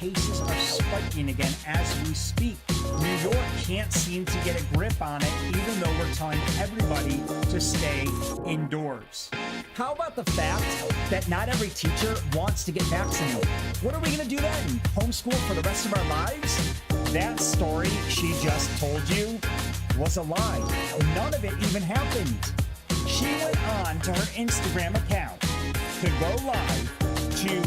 cases are spiking again as we speak. New York can't seem to get a grip on it, even though we're telling everybody to stay indoors. How about the fact that not every teacher wants to get vaccinated? What are we going to do then? Homeschool for the rest of our lives? That story she just told you was a lie. None of it even happened. She went on to her Instagram account to go live to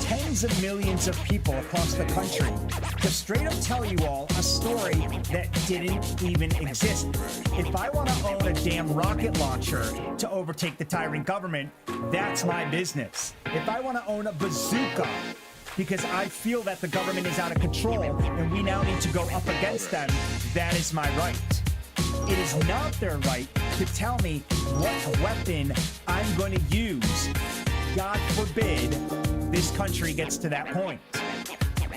tens of millions of people across the country to straight up tell you all a story that didn't even exist. If I want to own a damn rocket launcher to overtake the tyrant government, that's my business. If I want to own a bazooka because I feel that the government is out of control and we now need to go up against them, that is my right. It is not their right to tell me what weapon I'm going to use. God forbid this country gets to that point.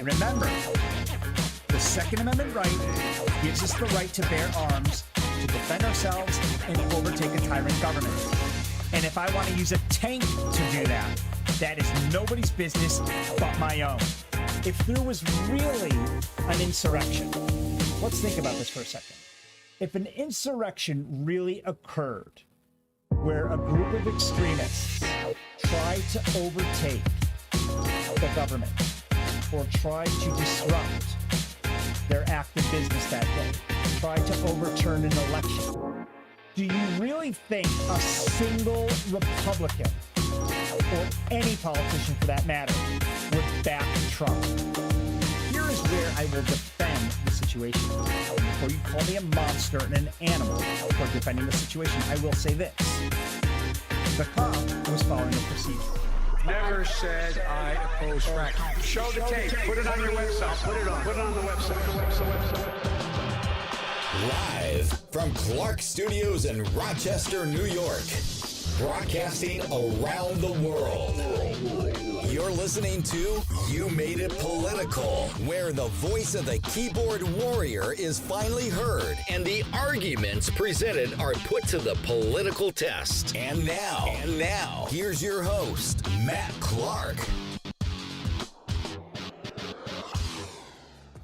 Remember, the Second Amendment right gives us the right to bear arms, to defend ourselves, and overtake a tyrant government. And if I want to use a tank to do that, that is nobody's business but my own. If there was really an insurrection, let's think about this for a second. If an insurrection really occurred where a group of extremists tried to overtake the government or tried to disrupt their active business that day, tried to overturn an election, do you really think a single Republican or any politician for that matter would back Trump? Here is where I will defend the situation. Before you call me a monster and an animal for defending the situation, I will say this. The cop was following the procedure. Never said I oppose fracking. Show the tape. Put it on your website. Put it on the website. Live from Clark Studios in Rochester, New York. Broadcasting around the world. You're listening to You Made It Political, where the voice of the keyboard warrior is finally heard and the arguments presented are put to the political test. And now, here's your host, Matt Clark.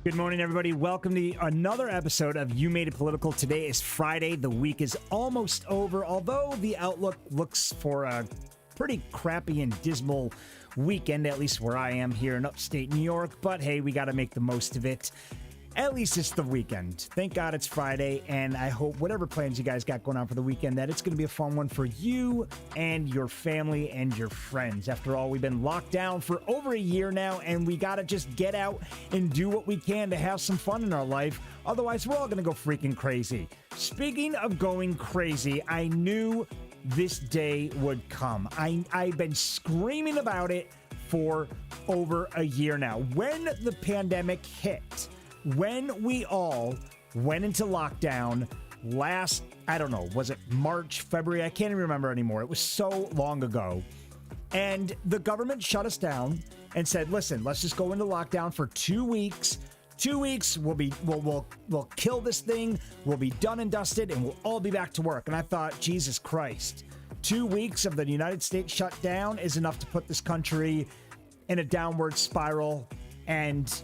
Good morning, everybody. Welcome to another episode of You Made It Political. Today is Friday. The week is almost over, although the outlook looks for a pretty crappy and dismal weekend, at least where I am here in upstate New York. But hey, we got to make the most of it. At least it's the weekend. Thank God it's Friday, and I hope whatever plans you guys got going on for the weekend, that it's going to be a fun one for you and your family and your friends. After all, we've been locked down for over a year now, and we got to just get out and do what we can to have some fun in our life. Otherwise, we're all going to go freaking crazy. Speaking of going crazy, I knew this day would come. I've been screaming about it for over a year now. When the pandemic hit, when we all went into lockdown last, I don't know, was it March, February? I can't even remember anymore. It was so long ago. And the government shut us down and said, listen, let's just go into lockdown for 2 weeks. 2 weeks, we'll kill this thing. We'll be done and dusted and we'll all be back to work. And I thought, Jesus Christ, 2 weeks of the United States shut down is enough to put this country in a downward spiral, and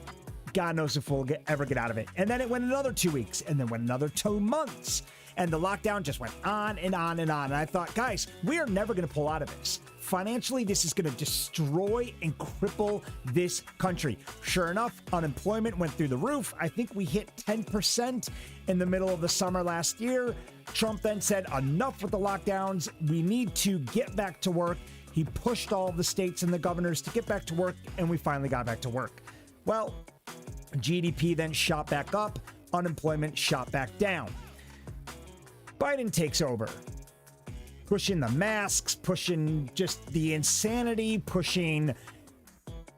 God knows if we'll ever get out of it. And then it went another 2 weeks, and then went another 2 months. And the lockdown just went on and on and on. And I thought, guys, we are never going to pull out of this. Financially, this is going to destroy and cripple this country. Sure enough, unemployment went through the roof. I think we hit 10% in the middle of the summer last year. Trump then said, enough with the lockdowns. We need to get back to work. He pushed all the states and the governors to get back to work, and we finally got back to work. Well, GDP then shot back up, unemployment shot back down. Biden takes over, pushing the masks, pushing just the insanity, pushing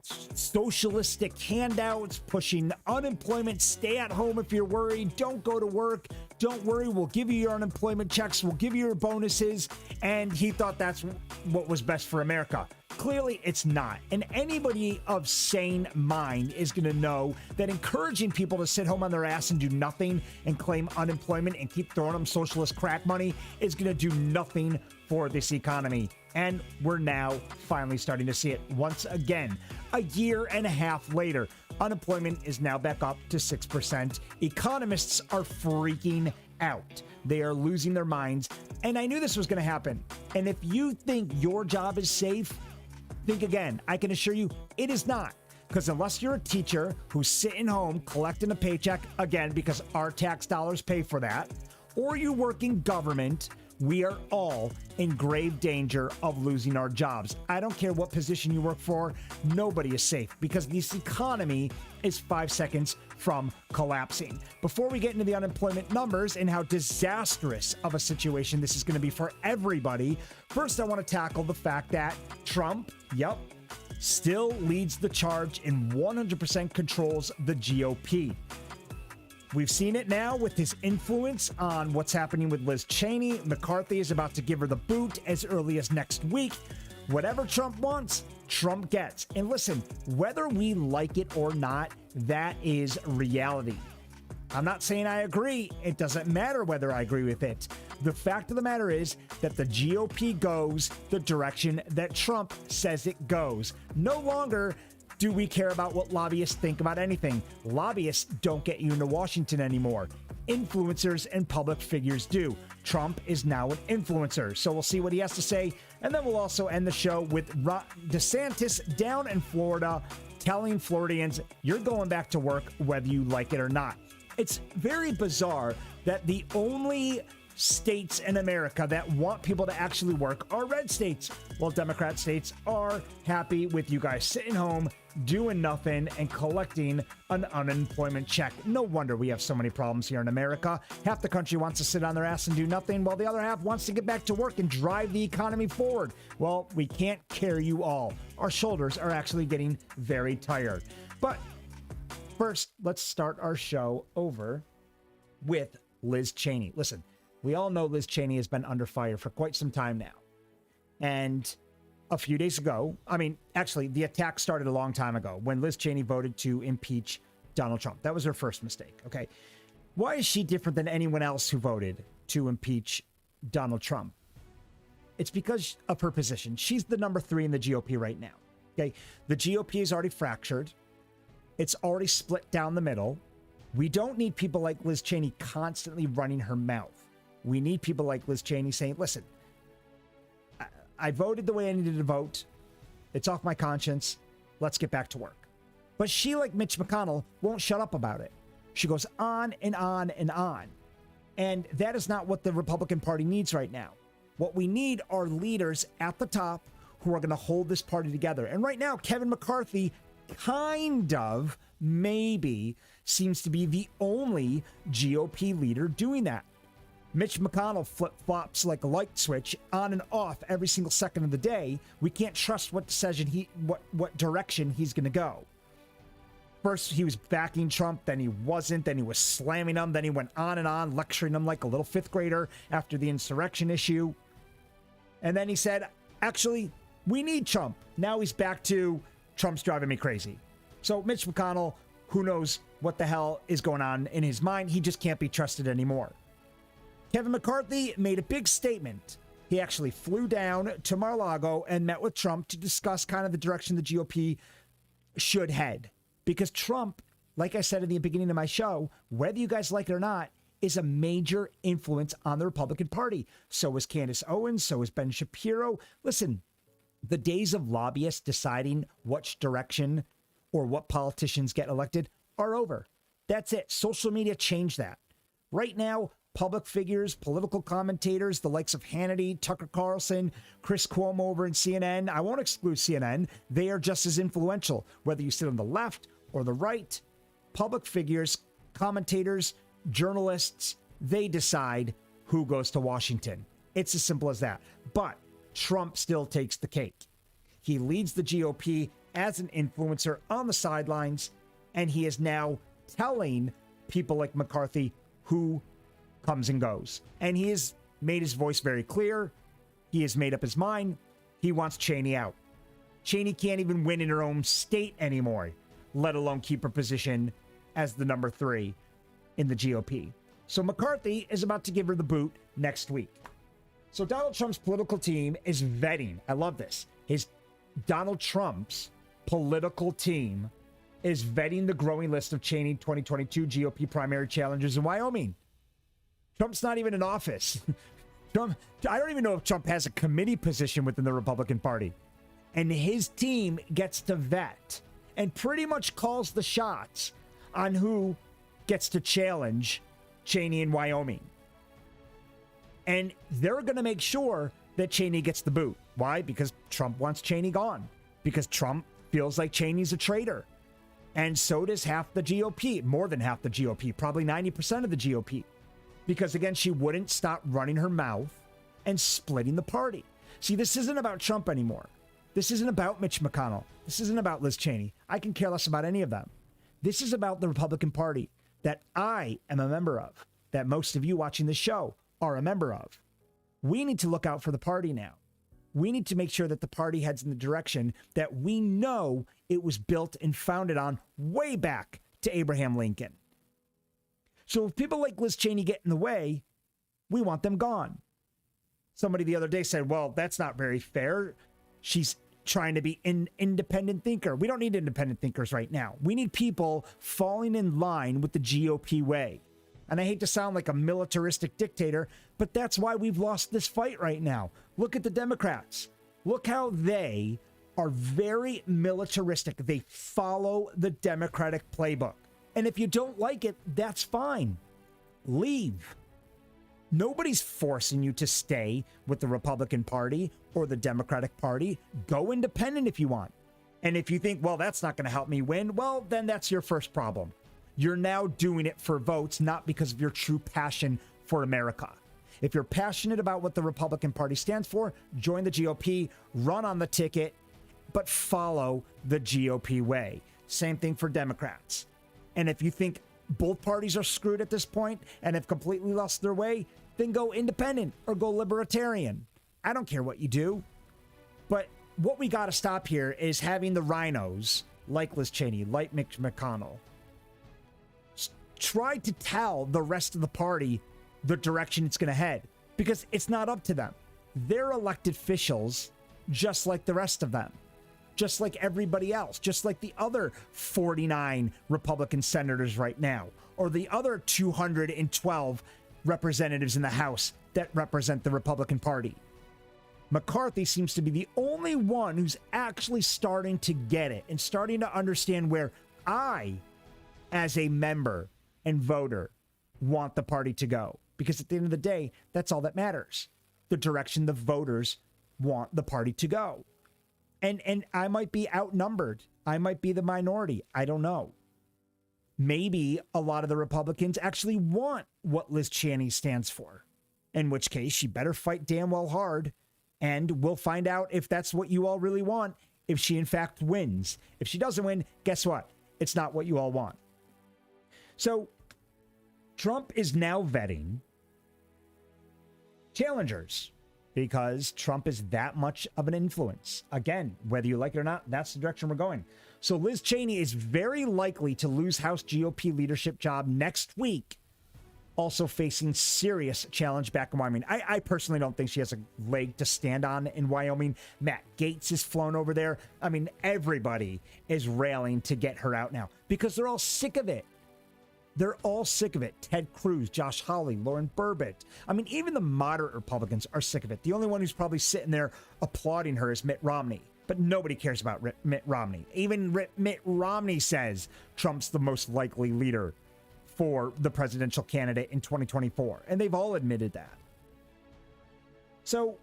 socialistic handouts, pushing unemployment, stay at home if you're worried, don't go to work, don't worry, we'll give you your unemployment checks, we'll give you your bonuses, and he thought that's what was best for America. clearly it's not. And anybody of sane mind is going to know that encouraging people to sit home on their ass and do nothing and claim unemployment and keep throwing them socialist crack money is going to do nothing for this economy. And we're now finally starting to see it once again. A year and a half later, unemployment is now back up to 6%. Economists are freaking out. They are losing their minds. And I knew this was going to happen. And if you think your job is safe, think again. I can assure you it is not. Because unless you're a teacher who's sitting home collecting a paycheck, again, because our tax dollars pay for that, or you work in government, we are all in grave danger of losing our jobs. I don't care what position you work for. Nobody is safe because this economy is 5 seconds from collapsing. Before we get into the unemployment numbers and how disastrous of a situation this is going to be for everybody, first I want to tackle the fact that Trump, still leads the charge and 100% controls the GOP. We've seen it now with his influence on what's happening with Liz Cheney. McCarthy is about to give her the boot as early as next week. Whatever Trump wants, Trump gets. And listen, whether we like it or not, that is reality. I'm not saying I agree. It doesn't matter whether I agree with it. The fact of the matter is that the GOP goes the direction that Trump says it goes. No longer do we care about what lobbyists think about anything. Lobbyists don't get you into Washington anymore. Influencers and public figures do. Trump is now an influencer, so we'll see what he has to say. And then we'll also end the show with DeSantis down in Florida telling Floridians, you're going back to work whether you like it or not. It's very bizarre that the only states in America that want people to actually work are red states, while Democrat states are happy with you guys sitting home, doing nothing, and collecting an unemployment check. No wonder we have so many problems here in America. Half the country wants to sit on their ass and do nothing, while the other half wants to get back to work and drive the economy forward. Well, we can't carry you all. Our shoulders are actually getting very tired. But first, let's start our show over with Liz Cheney. Listen, we all know Liz Cheney has been under fire for quite some time now. And a few days ago, actually, the attack started a long time ago when Liz Cheney voted to impeach Donald Trump. That was her first mistake, okay? Why is she different than anyone else who voted to impeach Donald Trump? It's because of her position. She's the number 3 in the GOP right now, okay? The GOP is already fractured. It's already split down the middle. We don't need people like Liz Cheney constantly running her mouth. We need people like Liz Cheney saying, listen, I voted the way I needed to vote. It's off my conscience. Let's get back to work. But she, like Mitch McConnell, won't shut up about it. She goes on and on and on. And that is not what the Republican Party needs right now. What we need are leaders at the top who are going to hold this party together. And right now, Kevin McCarthy kind of, maybe, seems to be the only GOP leader doing that. Mitch McConnell flip-flops like a light switch on and off every single second of the day. We can't trust what decision what direction he's going to go. First, he was backing Trump, then he wasn't, then he was slamming him, then he went on and on, lecturing him like a little fifth grader after the insurrection issue. And then he said, actually, we need Trump. Now he's back to Trump's driving me crazy. So Mitch McConnell, who knows what the hell is going on in his mind? He just can't be trusted anymore. Kevin McCarthy made a big statement. He actually flew down to Mar-a-Lago and met with Trump to discuss kind of the direction the GOP should head. Because Trump, like I said in the beginning of my show, whether you guys like it or not, is a major influence on the Republican Party. So is Candace Owens, so is Ben Shapiro. Listen, the days of lobbyists deciding which direction or what politicians get elected are over. That's it. Social media changed that. Right now, public figures, political commentators, the likes of Hannity, Tucker Carlson, Chris Cuomo over in CNN. I won't exclude CNN. They are just as influential, whether you sit on the left or the right. Public figures, commentators, journalists, they decide who goes to Washington. It's as simple as that. But Trump still takes the cake. He leads the GOP as an influencer on the sidelines, and he is now telling people like McCarthy who comes and goes. And he has made his voice very clear. He has made up his mind. He wants Cheney out. Cheney can't even win in her own state anymore, let alone keep her position as the number 3 in the GOP. So McCarthy is about to give her the boot next week. So Donald Trump's political team is vetting. I love this. Donald Trump's political team is vetting the growing list of Cheney 2022 GOP primary challengers in Wyoming. Trump's not even in office. I don't even know if Trump has a committee position within the Republican Party. And his team gets to vet and pretty much calls the shots on who gets to challenge Cheney in Wyoming. And they're going to make sure that Cheney gets the boot. Why? Because Trump wants Cheney gone. Because Trump feels like Cheney's a traitor. And so does half the GOP, more than half the GOP, probably 90% of the GOP. Because again, she wouldn't stop running her mouth and splitting the party. See, this isn't about Trump anymore. This isn't about Mitch McConnell. This isn't about Liz Cheney. I can care less about any of them. This is about the Republican Party that I am a member of, that most of you watching this show are a member of. We need to look out for the party now. We need to make sure that the party heads in the direction that we know it was built and founded on way back to Abraham Lincoln. So if people like Liz Cheney get in the way, we want them gone. Somebody the other day said, well, that's not very fair. She's trying to be an independent thinker. We don't need independent thinkers right now. We need people falling in line with the GOP way. And I hate to sound like a militaristic dictator, but that's why we've lost this fight right now. Look at the Democrats. Look how they are very militaristic. They follow the Democratic playbook. And if you don't like it, that's fine. Leave. Nobody's forcing you to stay with the Republican Party or the Democratic Party. Go independent if you want. And if you think, well, that's not going to help me win, well, then that's your first problem. You're now doing it for votes, not because of your true passion for America. If you're passionate about what the Republican Party stands for, join the GOP, run on the ticket, but follow the GOP way. Same thing for Democrats. And if you think both parties are screwed at this point and have completely lost their way, then go independent or go libertarian. I don't care what you do. But what we got to stop here is having the rhinos, like Liz Cheney, like Mitch McConnell, try to tell the rest of the party the direction it's going to head, because it's not up to them. They're elected officials just like the rest of them, just like everybody else, just like the other 49 Republican senators right now, or the other 212 representatives in the House that represent the Republican Party. McCarthy seems to be the only one who's actually starting to get it and starting to understand where I, as a member and voter, want the party to go. Because at the end of the day, that's all that matters. The direction the voters want the party to go. And I might be outnumbered. I might be the minority. I don't know. Maybe a lot of the Republicans actually want what Liz Cheney stands for. In which case, she better fight damn well hard. And we'll find out if that's what you all really want, if she in fact wins. If she doesn't win, guess what? It's not what you all want. So Trump is now vetting challengers because Trump is that much of an influence. Again, whether you like it or not, that's the direction we're going. So Liz Cheney is very likely to lose House GOP leadership job next week, also facing serious challenge back in Wyoming. I personally don't think she has a leg to stand on in Wyoming. Matt Gaetz is flown over there. I mean, everybody is railing to get her out now because they're all sick of it. They're all sick of it. Ted Cruz, Josh Hawley, Lauren Burbett. I mean, even the moderate Republicans are sick of it. The only one who's probably sitting there applauding her is Mitt Romney. But nobody cares about Mitt Romney. Even Mitt Romney says Trump's the most likely leader for the presidential candidate in 2024. And they've all admitted that. So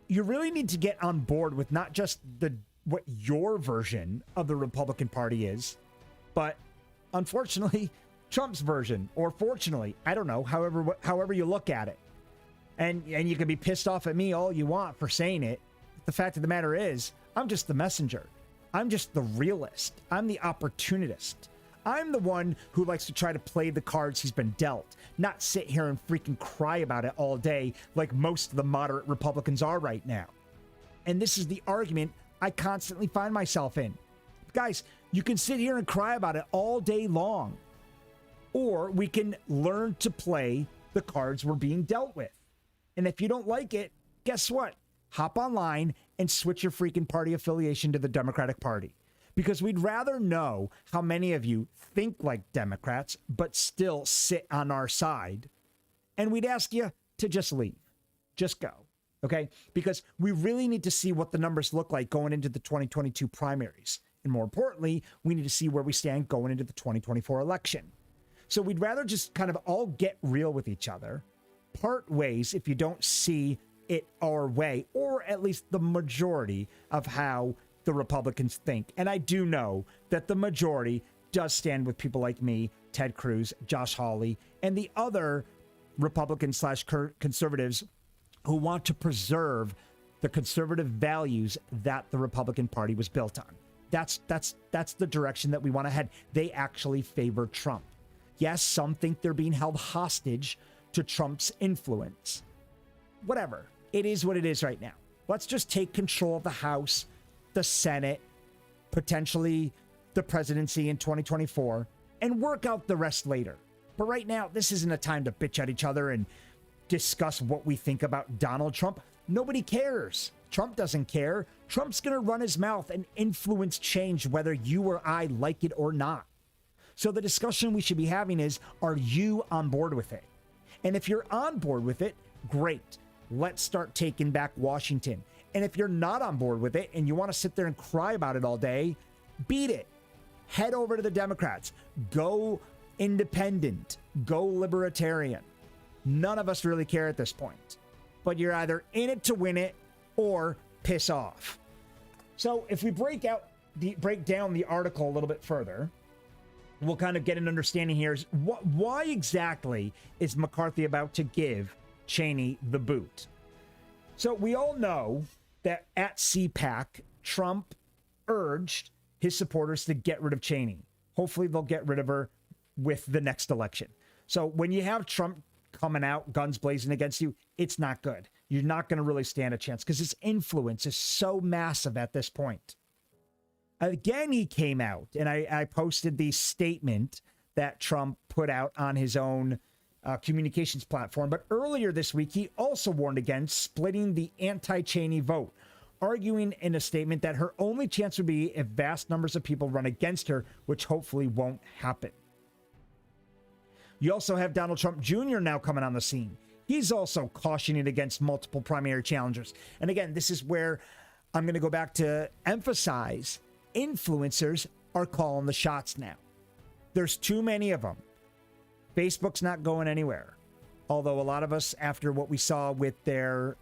you really need to get on board with not just what your version of the Republican Party is, but unfortunately, Trump's version, or fortunately, I don't know, however you look at it. And you can be pissed off at me all you want for saying it. The fact of the matter is, I'm just the messenger. I'm just the realist. I'm the opportunist. I'm the one who likes to try to play the cards he's been dealt, not sit here and freaking cry about it all day like most of the moderate Republicans are right now. And this is the argument I constantly find myself in. Guys, you can sit here and cry about it all day long, or we can learn to play the cards we're being dealt with. And if you don't like it, guess what? Hop online and switch your freaking party affiliation to the Democratic Party. Because we'd rather know how many of you think like Democrats, but still sit on our side. And we'd ask you to just leave. Just go. Okay? Because we really need to see what the numbers look like going into the 2022 primaries. And more importantly, we need to see where we stand going into the 2024 election. So we'd rather just kind of all get real with each other, part ways if you don't see it our way, or at least the majority of how the Republicans think. And I do know that the majority does stand with people like me, Ted Cruz, Josh Hawley, and the other Republican/conservatives who want to preserve the conservative values that the Republican Party was built on. That's the direction that we want to head. They actually favor Trump. Yes, some think they're being held hostage to Trump's influence. Whatever. It is what it is right now. Let's just take control of the House, the Senate, potentially the presidency in 2024, and work out the rest later. But right now, this isn't a time to bitch at each other and discuss what we think about Donald Trump. Nobody cares. Trump doesn't care. Trump's going to run his mouth and influence change whether you or I like it or not. So the discussion we should be having is, are you on board with it? And if you're on board with it, great. Let's start taking back Washington. And if you're not on board with it and you want to sit there and cry about it all day, beat it. Head over to the Democrats. Go independent. Go libertarian. None of us really care at this point. But you're either in it to win it or piss off. So if we break down the article a little bit further, we'll kind of get an understanding here. Is why exactly is McCarthy about to give Cheney the boot? So we all know that at CPAC, Trump urged his supporters to get rid of Cheney. Hopefully they'll get rid of her with the next election. So when you have Trump coming out, guns blazing against you, it's not good. You're not going to really stand a chance because his influence is so massive at this point. Again, he came out, and I posted the statement that Trump put out on his own communications platform. But earlier this week, he also warned against splitting the anti-Cheney vote, arguing in a statement that her only chance would be if vast numbers of people run against her, which hopefully won't happen. You also have Donald Trump Jr. now coming on the scene. He's also cautioning against multiple primary challengers. And again, this is where I'm going to go back to emphasize influencers are calling the shots now. There's too many of them. Facebook's not going anywhere. Although a lot of us, after what we saw with their,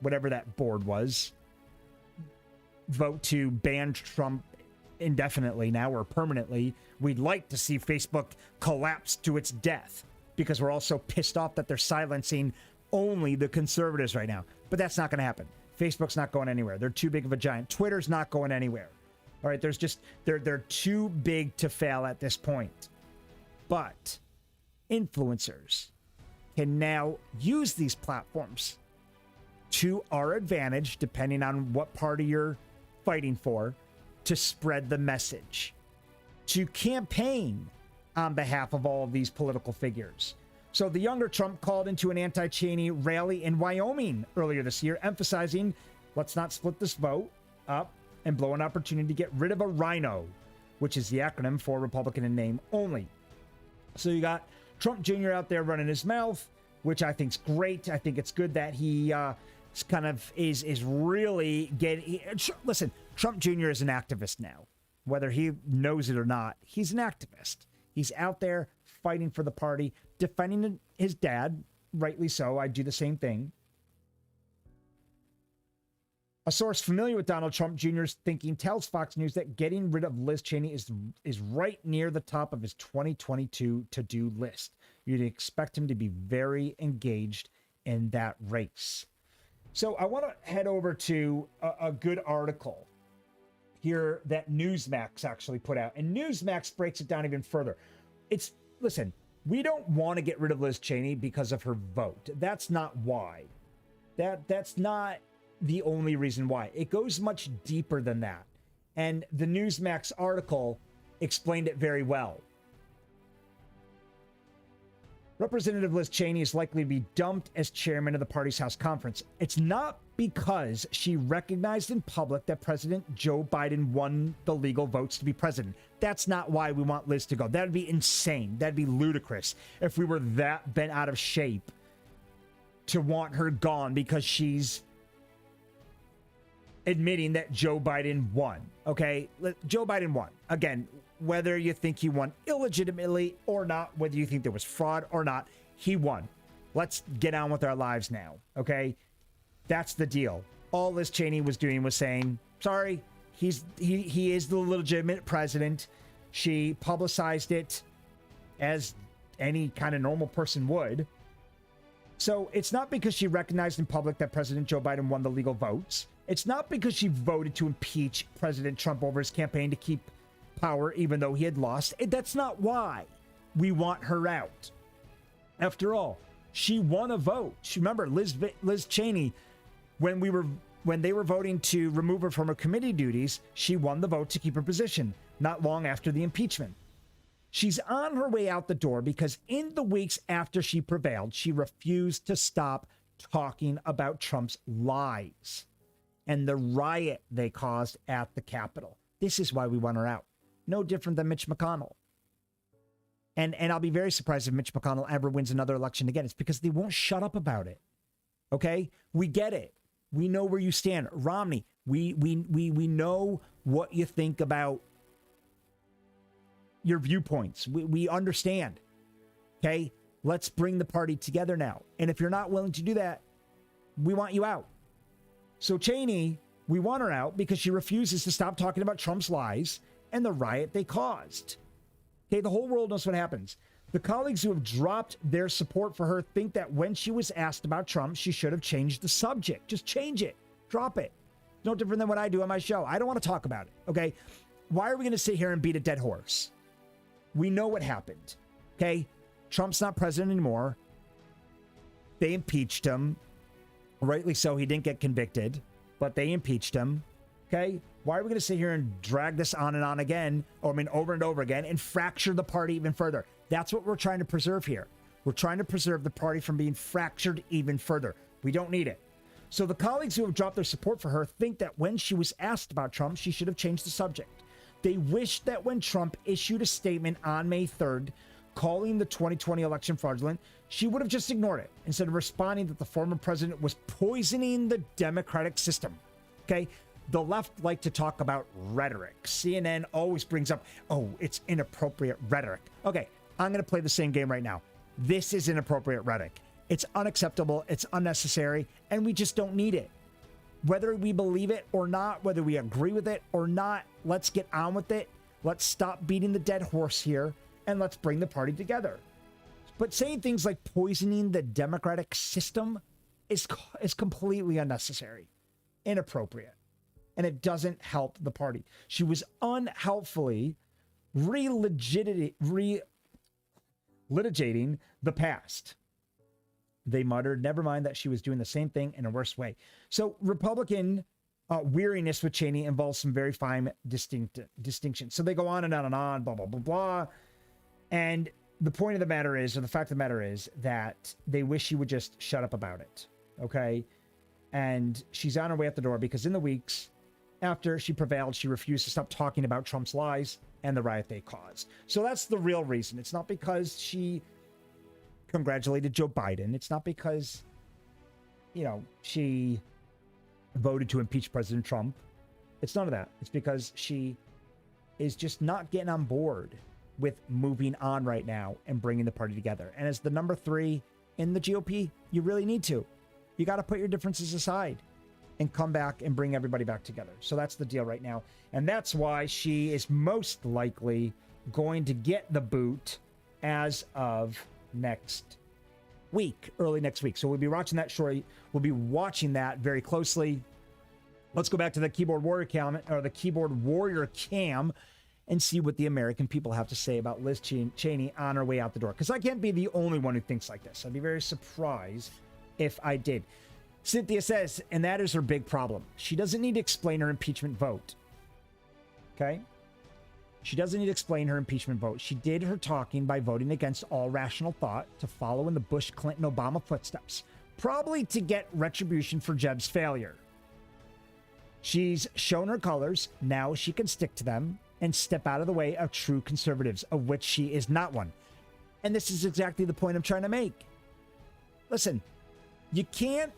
whatever that board was, vote to ban Trump indefinitely now or permanently, we'd like to see Facebook collapse to its death because we're all so pissed off that they're silencing only the conservatives right now. But that's not going to happen. Facebook's not going anywhere. They're too big of a giant. Twitter's not going anywhere. All right, they're too big to fail at this point. But influencers can now use these platforms to our advantage, depending on what party you're fighting for, to spread the message, to campaign on behalf of all of these political figures. So the younger Trump called into an anti-Cheney rally in Wyoming earlier this year, emphasizing, let's not split this vote up and blow an opportunity to get rid of a rhino, which is the acronym for Republican in name only. So you got Trump Jr. out there running his mouth, which I think's great. I think it's good that he kind of is really getting... Listen, Trump Jr. is an activist now. Whether he knows it or not, he's an activist. He's out there fighting for the party, defending his dad, rightly so. I do the same thing. A source familiar with Donald Trump Jr.'s thinking tells Fox News that getting rid of Liz Cheney is right near the top of his 2022 to-do list. You'd expect him to be very engaged in that race. So I want to head over to a good article here that Newsmax actually put out. And Newsmax breaks it down even further. Listen, we don't want to get rid of Liz Cheney because of her vote. That's not why. That's not the only reason why. It goes much deeper than that. And the Newsmax article explained it very well. Representative Liz Cheney is likely to be dumped as chairman of the party's House conference. It's not because she recognized in public that President Joe Biden won the legal votes to be president. That's not why we want Liz to go. That'd be insane. That'd be ludicrous if we were that bent out of shape to want her gone because she's admitting that Joe Biden won. Okay? Joe Biden won. Again, whether you think he won illegitimately or not, whether you think there was fraud or not, he won. Let's get on with our lives now. Okay? That's the deal. All Liz Cheney was doing was saying, sorry, he is the legitimate president. She publicized it as any kind of normal person would. So it's not because she recognized in public that President Joe Biden won the legal votes. It's not because she voted to impeach President Trump over his campaign to keep power even though he had lost. That's not why we want her out. After all, she won a vote. Remember, Liz Cheney, when they were voting to remove her from her committee duties, she won the vote to keep her position not long after the impeachment. She's on her way out the door because in the weeks after she prevailed, she refused to stop talking about Trump's lies and the riot they caused at the Capitol. This is why we want her out. No different than Mitch McConnell. And I'll be very surprised if Mitch McConnell ever wins another election again. It's because they won't shut up about it. Okay? We get it. We know where you stand. Romney, we know what you think about your viewpoints. We understand. Okay? Let's bring the party together now. And if you're not willing to do that, we want you out. So Cheney, we want her out because she refuses to stop talking about Trump's lies and the riot they caused. Okay, the whole world knows what happens. The colleagues who have dropped their support for her think that when she was asked about Trump, she should have changed the subject. Just change it. Drop it. No different than what I do on my show. I don't want to talk about it, okay? Why are we going to sit here and beat a dead horse? We know what happened, okay? Trump's not president anymore. They impeached him. Rightly so, he didn't get convicted, but they impeached him, okay? Why are we going to sit here and drag this on and on again, over and over again, and fracture the party even further? That's what we're trying to preserve here. We're trying to preserve the party from being fractured even further. We don't need it. So the colleagues who have dropped their support for her think that when she was asked about Trump, she should have changed the subject. They wish that when Trump issued a statement on May 3rd, calling the 2020 election fraudulent, she would have just ignored it instead of responding that the former president was poisoning the democratic system. Okay? The left like to talk about rhetoric. CNN always brings up, oh, it's inappropriate rhetoric. Okay, I'm going to play the same game right now. This is inappropriate rhetoric. It's unacceptable, it's unnecessary, and we just don't need it. Whether we believe it or not, whether we agree with it or not, let's get on with it. Let's stop beating the dead horse here, and let's bring the party together. But saying things like poisoning the democratic system is completely unnecessary, inappropriate, and it doesn't help the party. She was unhelpfully relitigating the past. They muttered, never mind that she was doing the same thing in a worse way. So Republican weariness with Cheney involves some very fine distinctions. So they go on and on and on, blah, blah, blah, blah. And the point of the matter is, or the fact of the matter is, that they wish she would just shut up about it. Okay? And she's on her way out the door because in the weeks after she prevailed, she refused to stop talking about Trump's lies and the riot they caused. So that's the real reason. It's not because she congratulated Joe Biden. It's not because, she voted to impeach President Trump. It's none of that. It's because she is just not getting on board with moving on right now and bringing the party together. And as the number 3 in the GOP, you really need to. You got to put your differences aside and come back and bring everybody back together. So that's the deal right now. And that's why she is most likely going to get the boot as of next week, early next week. So we'll be watching that shortly. We'll be watching that very closely. Let's go back to the keyboard warrior cam and see what the American people have to say about Liz Cheney on her way out the door. Because I can't be the only one who thinks like this. I'd be very surprised if I did. Cynthia says, and that is her big problem. She doesn't need to explain her impeachment vote. Okay? She doesn't need to explain her impeachment vote. She did her talking by voting against all rational thought to follow in the Bush, Clinton, Obama footsteps, probably to get retribution for Jeb's failure. She's shown her colors. Now she can stick to them and step out of the way of true conservatives, of which she is not one. And this is exactly the point I'm trying to make. Listen, you can't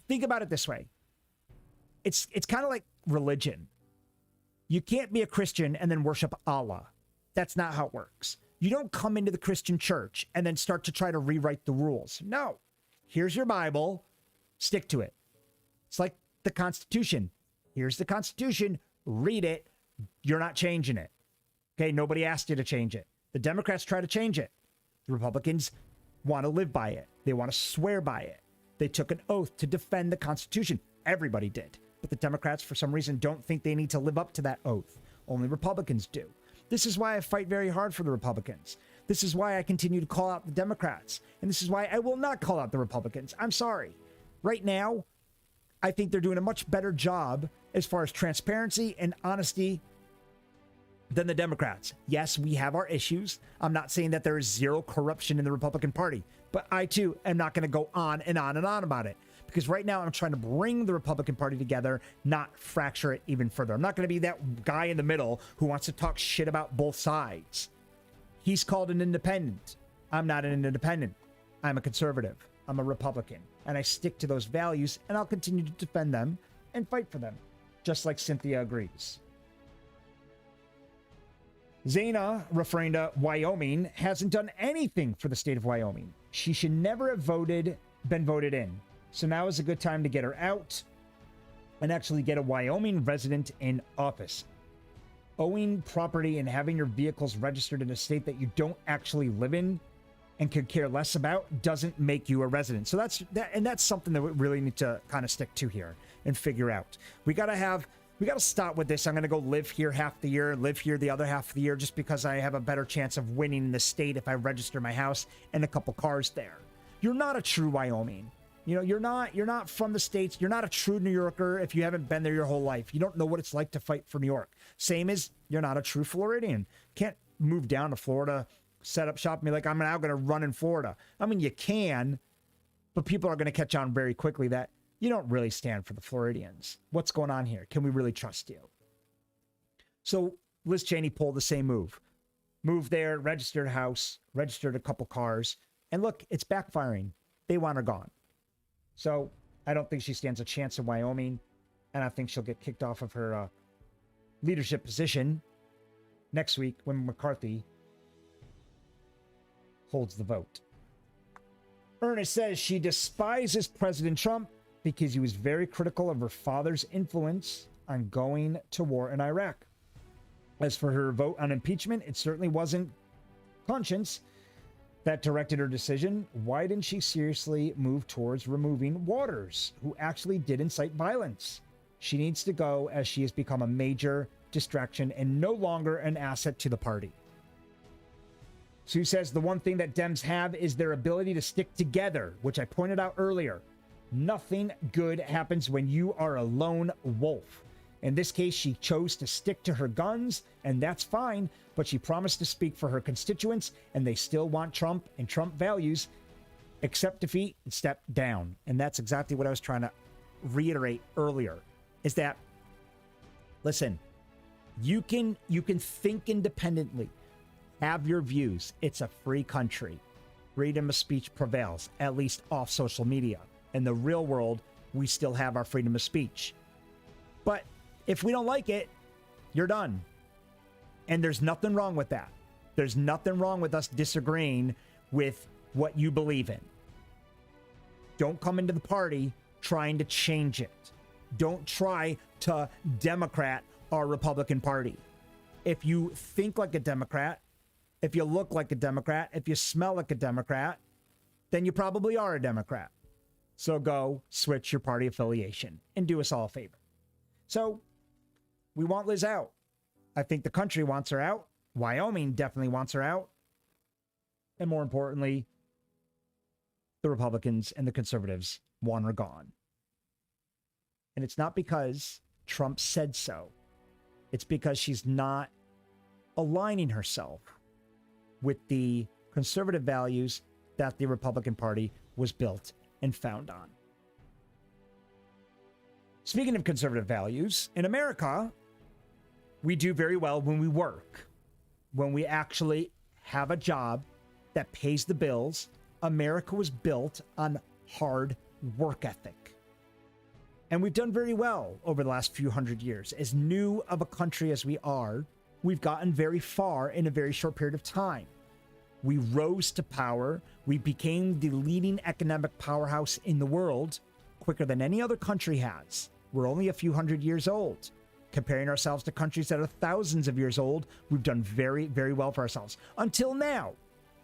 think about it this way. It's kind of like religion. You can't be a Christian and then worship Allah. That's not how it works. You don't come into the Christian church and then start to try to rewrite the rules. No. Here's your Bible. Stick to it. It's like the Constitution. Here's the Constitution. Read it. You're not changing it. Okay? Nobody asked you to change it. The Democrats try to change it. The Republicans want to live by it. They want to swear by it. They took an oath to defend the Constitution. Everybody did. But the Democrats, for some reason, don't think they need to live up to that oath. Only Republicans do. This is why I fight very hard for the Republicans. This is why I continue to call out the Democrats. And this is why I will not call out the Republicans. I'm sorry. Right now, I think they're doing a much better job as far as transparency and honesty than the Democrats. Yes, we have our issues. I'm not saying that there is zero corruption in the Republican Party, but I too am not going to go on and on and on about it, because right now I'm trying to bring the Republican Party together, not fracture it even further. I'm not going to be that guy in the middle who wants to talk shit about both sides. He's called an independent. I'm not an independent. I'm a conservative. I'm a Republican, and I stick to those values, and I'll continue to defend them and fight for them, just like Cynthia agrees. Zaina, referring to Wyoming, hasn't done anything for the state of Wyoming. She should never have been voted in. So now is a good time to get her out and actually get a Wyoming resident in office. Owning property and having your vehicles registered in a state that you don't actually live in and could care less about doesn't make you a resident. So that's something that we really need to kind of stick to here and figure out. We got to stop with this. I'm going to go live here half the year, live here the other half of the year, just because I have a better chance of winning in the state if I register my house and a couple cars there. You're not a true Wyoming. You know, you're not from the States. You're not a true New Yorker if you haven't been there your whole life. You don't know what it's like to fight for New York. Same as you're not a true Floridian. Can't move down to Florida, set up shop and be like, I'm now going to run in Florida. I mean, you can, but people are going to catch on very quickly that you don't really stand for the Floridians. What's going on here? Can we really trust you? So Liz Cheney pulled the same move. Moved there, registered a house, registered a couple cars, and look, it's backfiring. They want her gone. So I don't think she stands a chance in Wyoming, and I think she'll get kicked off of her leadership position next week when McCarthy holds the vote. Ernest says she despises President Trump because he was very critical of her father's influence on going to war in Iraq. As for her vote on impeachment, it certainly wasn't conscience that directed her decision. Why didn't she seriously move towards removing Waters, who actually did incite violence? She needs to go, as she has become a major distraction and no longer an asset to the party. Sue says the one thing that Dems have is their ability to stick together, which I pointed out earlier. Nothing good happens when you are a lone wolf. In this case, she chose to stick to her guns, and that's fine, but she promised to speak for her constituents, and they still want Trump and Trump values. Accept defeat and step down. And that's exactly what I was trying to reiterate earlier, is that, listen, you can think independently, have your views. It's a free country. Freedom of speech prevails, at least off social media. In the real world, we still have our freedom of speech. But if we don't like it, you're done. And there's nothing wrong with that. There's nothing wrong with us disagreeing with what you believe in. Don't come into the party trying to change it. Don't try to Democrat our Republican Party. If you think like a Democrat, if you look like a Democrat, if you smell like a Democrat, then you probably are a Democrat. So go switch your party affiliation and do us all a favor. So we want Liz out. I think the country wants her out. Wyoming definitely wants her out. And more importantly, the Republicans and the conservatives one are gone. And it's not because Trump said so. It's because she's not aligning herself with the conservative values that the Republican Party was built and found on. Speaking of conservative values, in America, we do very well when we work, when we actually have a job that pays the bills. America was built on hard work ethic. And we've done very well over the last few hundred years. As new of a country as we are, we've gotten very far in a very short period of time. We rose to power. We became the leading economic powerhouse in the world quicker than any other country has. We're only a few hundred years old. Comparing ourselves to countries that are thousands of years old, we've done very, very well for ourselves. Until now.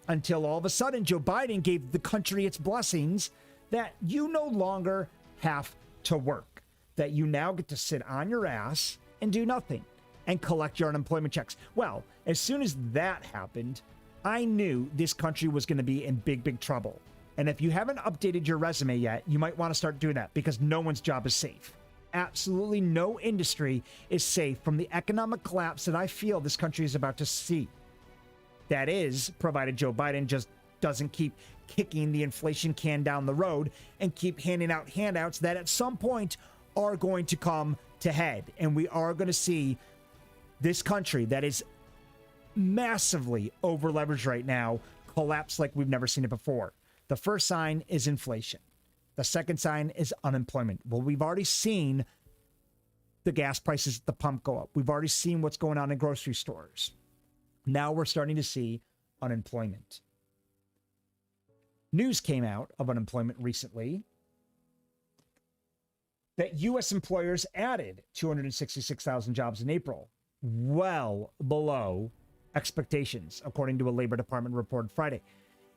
Until all of a sudden Joe Biden gave the country its blessings that you no longer have to work. That you now get to sit on your ass and do nothing and collect your unemployment checks. Well, as soon as that happened, I knew this country was going to be in big, big trouble. And if you haven't updated your resume yet, you might want to start doing that because no one's job is safe. Absolutely no industry is safe from the economic collapse that I feel this country is about to see. That is, provided Joe Biden just doesn't keep kicking the inflation can down the road and keep handing out handouts that at some point are going to come to head. And we are going to see this country that is massively over leveraged right now collapse like we've never seen it before. The first sign is inflation. The second sign is unemployment. Well, we've already seen the gas prices at the pump go up. We've already seen what's going on in grocery stores. Now we're starting to see unemployment. News came out of unemployment recently that U.S. employers added 266,000 jobs in April, well below expectations, according to a Labor Department report Friday.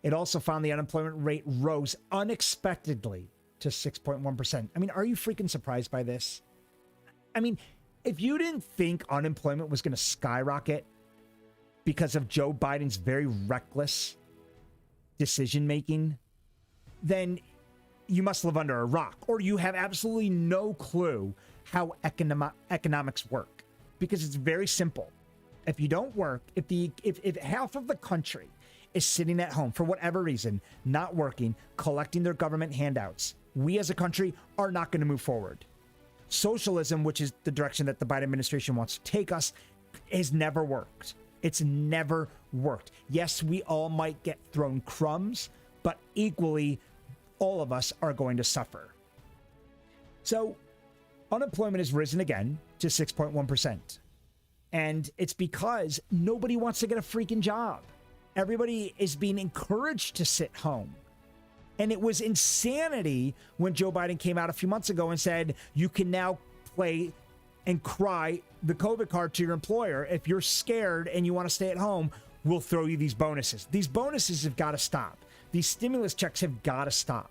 It also found the unemployment rate rose unexpectedly to 6.1%. I mean, are you freaking surprised by this? I mean, if you didn't think unemployment was going to skyrocket because of Joe Biden's very reckless decision-making, then you must live under a rock, or you have absolutely no clue how economics work. Because it's very simple. If you don't work, if half of the country is sitting at home for whatever reason, not working, collecting their government handouts, we as a country are not going to move forward. Socialism, which is the direction that the Biden administration wants to take us, has never worked. It's never worked. Yes, we all might get thrown crumbs, but equally, all of us are going to suffer. So, unemployment has risen again to 6.1%. And it's because nobody wants to get a freaking job. Everybody is being encouraged to sit home. And it was insanity when Joe Biden came out a few months ago and said, you can now play and cry the COVID card to your employer. If you're scared and you want to stay at home, we'll throw you these bonuses. These bonuses have got to stop. These stimulus checks have got to stop.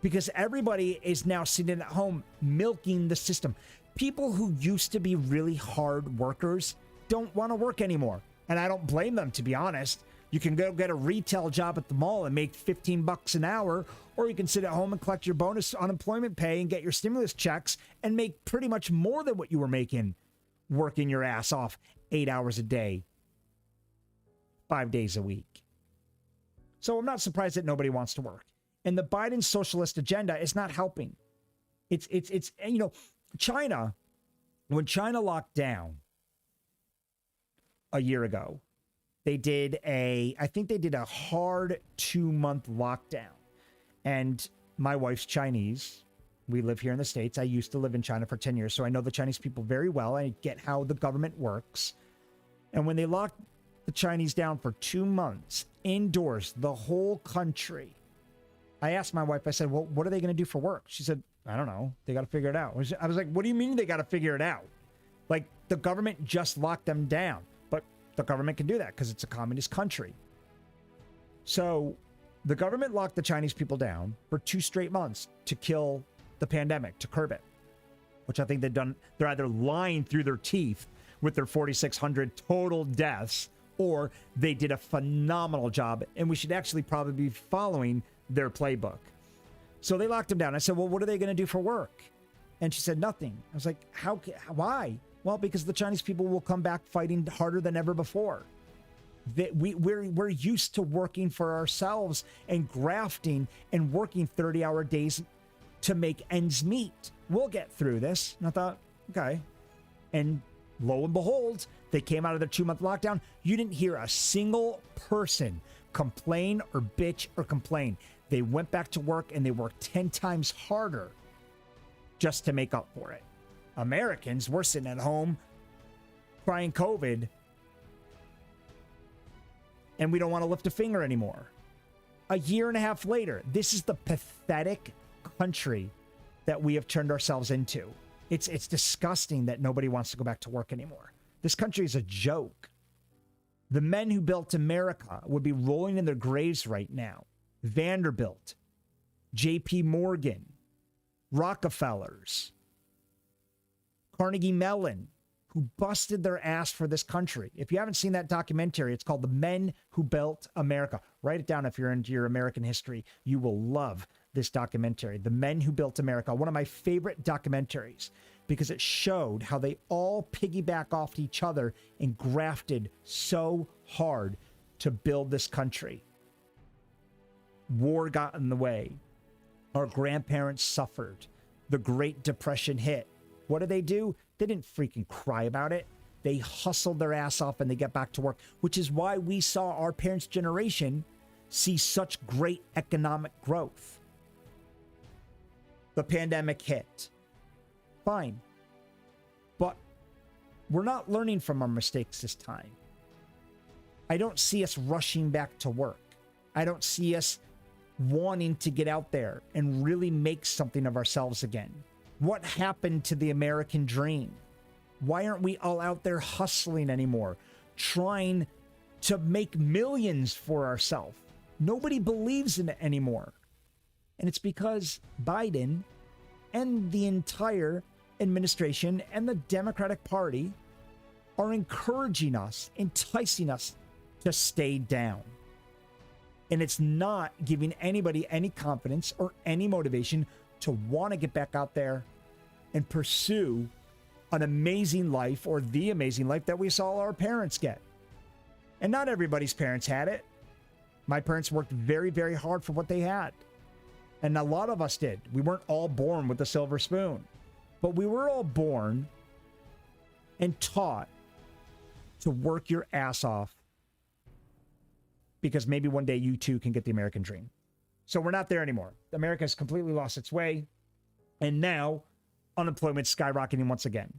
Because everybody is now sitting at home milking the system. People who used to be really hard workers don't want to work anymore. And I don't blame them, to be honest. You can go get a retail job at the mall and make $15 an hour, or you can sit at home and collect your bonus unemployment pay and get your stimulus checks and make pretty much more than what you were making working your ass off 8 hours a day, 5 days a week. So I'm not surprised that nobody wants to work. And the Biden socialist agenda is not helping. It's you know, China, when China locked down a year ago, I think they did a hard 2-month lockdown. And my wife's Chinese. We live here in the States. I used to live in China for 10 years, so I know the Chinese people very well. I get how the government works. And when they locked the Chinese down for 2 months, indoors, the whole country, I asked my wife, I said, well, what are they going to do for work? She said, I don't know. They got to figure it out. I was like, what do you mean they got to figure it out? Like, the government just locked them down. But the government can do that because it's a communist country. So the government locked the Chinese people down for 2 straight months to kill the pandemic, to curb it, which I think they've done. They're either lying through their teeth with their 4,600 total deaths, or they did a phenomenal job. And we should actually probably be following their playbook. So they locked them down. I said, well, what are they going to do for work? And she said, nothing. I was like, why? Well, because the Chinese people will come back fighting harder than ever before. We're used to working for ourselves and grafting and working 30-hour days to make ends meet. We'll get through this. And I thought, okay. And lo and behold, they came out of their 2-month lockdown. You didn't hear a single person complain or bitch or complain. They went back to work and they worked 10 times harder just to make up for it. Americans, we're sitting at home crying COVID, and we don't want to lift a finger anymore. A year and a half later, this is the pathetic country that we have turned ourselves into. It's disgusting that nobody wants to go back to work anymore. This country is a joke. The men who built America would be rolling in their graves right now. Vanderbilt, J.P. Morgan, Rockefellers, Carnegie Mellon, who busted their ass for this country. If you haven't seen that documentary, it's called The Men Who Built America. Write it down if you're into your American history. You will love this documentary, The Men Who Built America. One of my favorite documentaries because it showed how they all piggyback off each other and grafted so hard to build this country. War got in the way. Our grandparents suffered. The Great Depression hit. What did they do? They didn't freaking cry about it. They hustled their ass off and they get back to work, which is why we saw our parents' generation see such great economic growth. The pandemic hit. Fine. But we're not learning from our mistakes this time. I don't see us rushing back to work. I don't see us wanting to get out there and really make something of ourselves again. What happened to the American dream? Why aren't we all out there hustling anymore, trying to make millions for ourselves? Nobody believes in it anymore. And it's because Biden and the entire administration and the Democratic Party are encouraging us, enticing us to stay down. And it's not giving anybody any confidence or any motivation to want to get back out there and pursue an amazing life or the amazing life that we saw our parents get. And not everybody's parents had it. My parents worked very, very hard for what they had. And a lot of us did. We weren't all born with a silver spoon, but we were all born and taught to work your ass off because maybe one day you too can get the American dream. So we're not there anymore. America has completely lost its way. And now unemployment's skyrocketing once again.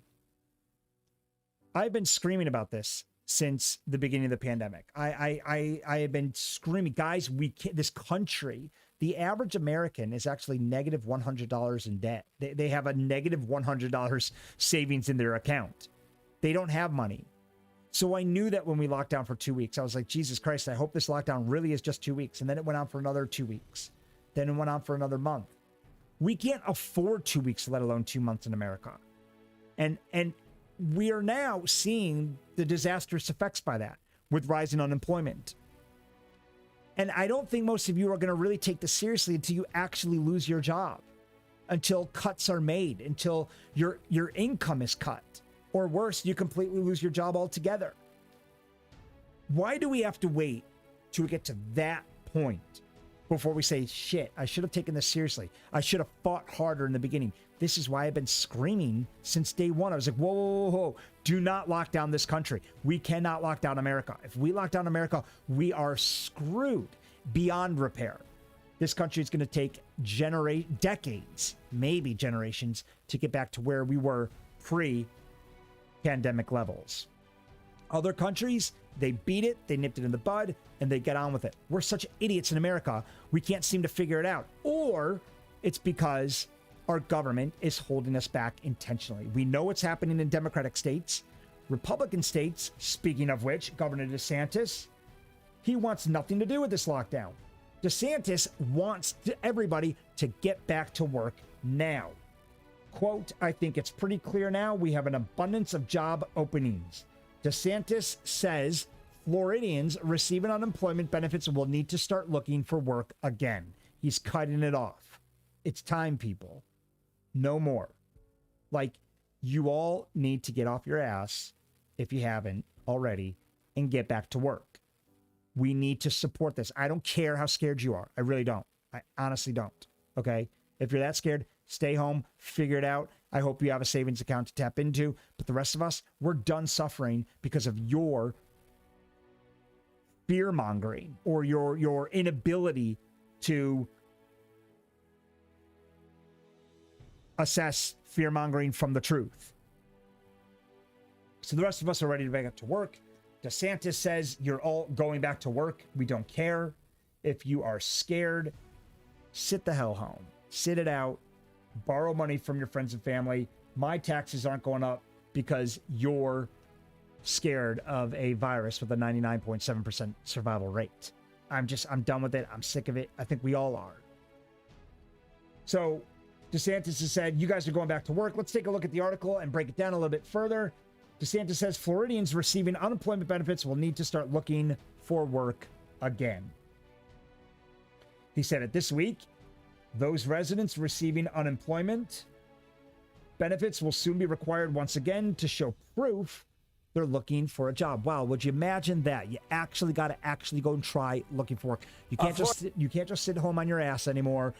I've been screaming about this since the beginning of the pandemic. I have been screaming, guys, we can't, this country, the average American is actually negative $100 in debt. They have a negative $100 savings in their account. They don't have money. So I knew that when we locked down for 2 weeks, I was like, Jesus Christ, I hope this lockdown really is just 2 weeks. And then it went on for another 2 weeks. Then it went on for another month. We can't afford 2 weeks, let alone 2 months in America. And we are now seeing the disastrous effects by that with rising unemployment. And I don't think most of you are going to really take this seriously until you actually lose your job, until cuts are made, until your income is cut. Or worse, you completely lose your job altogether. Why do we have to wait till we get to that point before we say, shit, I should have taken this seriously. I should have fought harder in the beginning. This is why I've been screaming since day one. I was like, whoa, whoa, whoa, whoa. Do not lock down this country. We cannot lock down America. If we lock down America, we are screwed beyond repair. This country is going to take decades, maybe generations, to get back to where we were pre-pandemic levels. Other countries, they beat it, they nipped it in the bud, and they get on with it. We're such idiots in America, we can't seem to figure it out. Or it's because our government is holding us back intentionally. We know what's happening in Democratic states. Republican states, speaking of which, Governor DeSantis, he wants nothing to do with this lockdown. DeSantis wants everybody to get back to work now. Quote, I think it's pretty clear now we have an abundance of job openings. DeSantis says Floridians receiving unemployment benefits will need to start looking for work again. He's cutting it off. It's time, people. No more. Like, you all need to get off your ass, if you haven't already, and get back to work. We need to support this. I don't care how scared you are. I really don't. I honestly don't. Okay? If you're that scared, stay home, figure it out. I hope you have a savings account to tap into. But the rest of us, we're done suffering because of your fear-mongering or your inability to assess fear-mongering from the truth. So the rest of us are ready to back up to work. DeSantis says you're all going back to work. We don't care. If you are scared, sit the hell home. Sit it out. Borrow money from your friends and family. My taxes aren't going up because you're scared of a virus with a 99.7% survival rate. I'm done with it. I'm sick of it. I think we all are. So DeSantis has said, you guys are going back to work. Let's take a look at the article and break it down a little bit further. DeSantis says Floridians receiving unemployment benefits will need to start looking for work again. He said it this week. Those residents receiving unemployment benefits will soon be required once again to show proof they're looking for a job. Wow, would you imagine that? You actually got to go and try looking for work. You can't just sit home on your ass anymore.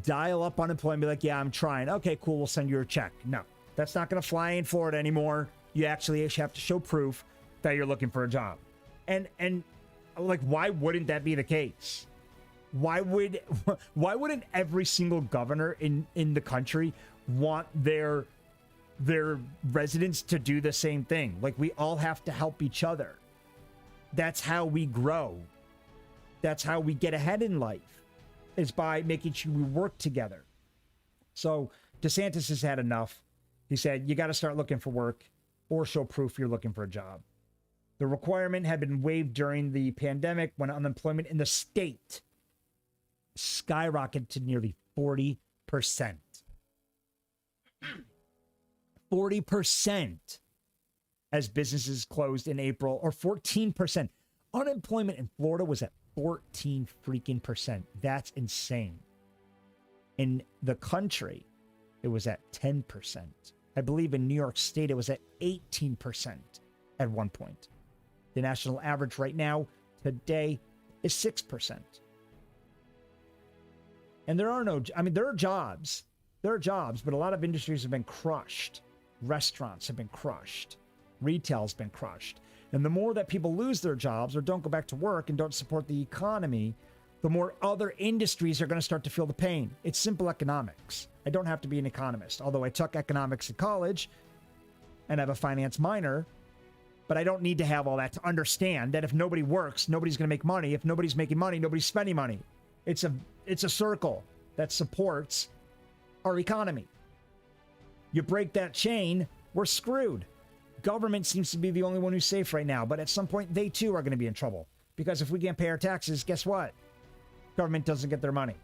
Dial up unemployment, be like, yeah, I'm trying. Okay, cool, we'll send you a check. No, that's not going to fly in Florida anymore. You actually have to show proof that you're looking for a job. And like, why wouldn't that be the case? Why wouldn't every single governor in the country want their residents to do the same thing? Like, we all have to help each other. That's how we grow. That's how we get ahead in life, is by making sure we work together. So DeSantis has had enough. He said, you got to start looking for work or show proof you're looking for a job. The requirement had been waived during the pandemic when unemployment in the state skyrocketed to nearly 40%. 40% as businesses closed in April, or 14%. Unemployment in Florida was at 14 freaking percent. That's insane. In the country, it was at 10%. I believe in New York State, it was at 18% at one point. The national average right now, today, is 6%. And there are jobs. There are jobs, but a lot of industries have been crushed. Restaurants have been crushed. Retail's been crushed. And the more that people lose their jobs or don't go back to work and don't support the economy, the more other industries are going to start to feel the pain. It's simple economics. I don't have to be an economist, although I took economics in college and have a finance minor, but I don't need to have all that to understand that if nobody works, nobody's going to make money. If nobody's making money, nobody's spending money. It's a circle that supports our economy. You break that chain, we're screwed. Government seems to be the only one who's safe right now, but at some point they too are going to be in trouble. Because if we can't pay our taxes, guess what? Government doesn't get their money.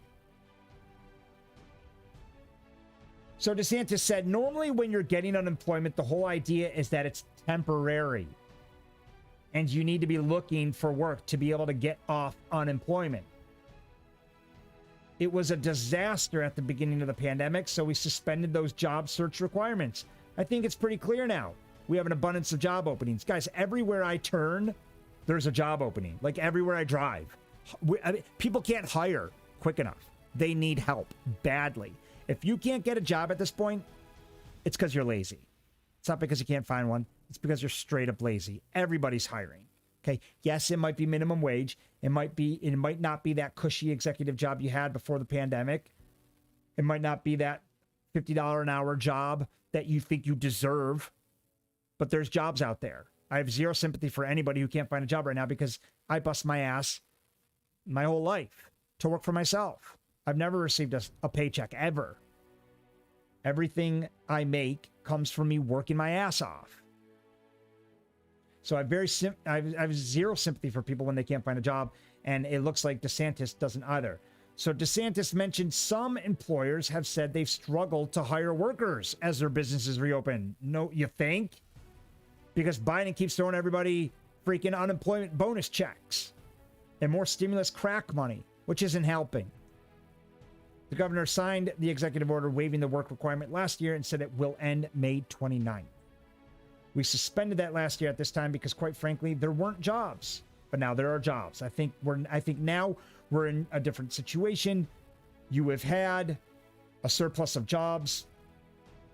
So DeSantis said, normally when you're getting unemployment, the whole idea is that it's temporary. And you need to be looking for work to be able to get off unemployment. It was a disaster at the beginning of the pandemic, so we suspended those job search requirements. I think it's pretty clear now. We have an abundance of job openings. Guys, everywhere I turn, there's a job opening. Like everywhere I drive. People can't hire quick enough. They need help badly. If you can't get a job at this point, it's because you're lazy. It's not because you can't find one. It's because you're straight up lazy. Everybody's hiring. Okay. Yes, it might be minimum wage. It might not be that cushy executive job you had before the pandemic. It might not be that $50 an hour job that you think you deserve. But there's jobs out there. I have zero sympathy for anybody who can't find a job right now because I bust my ass my whole life to work for myself. I've never received a paycheck ever. Everything I make comes from me working my ass off. So I have zero sympathy for people when they can't find a job, and it looks like DeSantis doesn't either. So DeSantis mentioned some employers have said they've struggled to hire workers as their businesses reopen. No, you think? Because Biden keeps throwing everybody freaking unemployment bonus checks and more stimulus crack money, which isn't helping. The governor signed the executive order waiving the work requirement last year and said it will end May 29th. We suspended that last year at this time because, quite frankly, there weren't jobs. But now there are jobs. I think now we're in a different situation. You have had a surplus of jobs,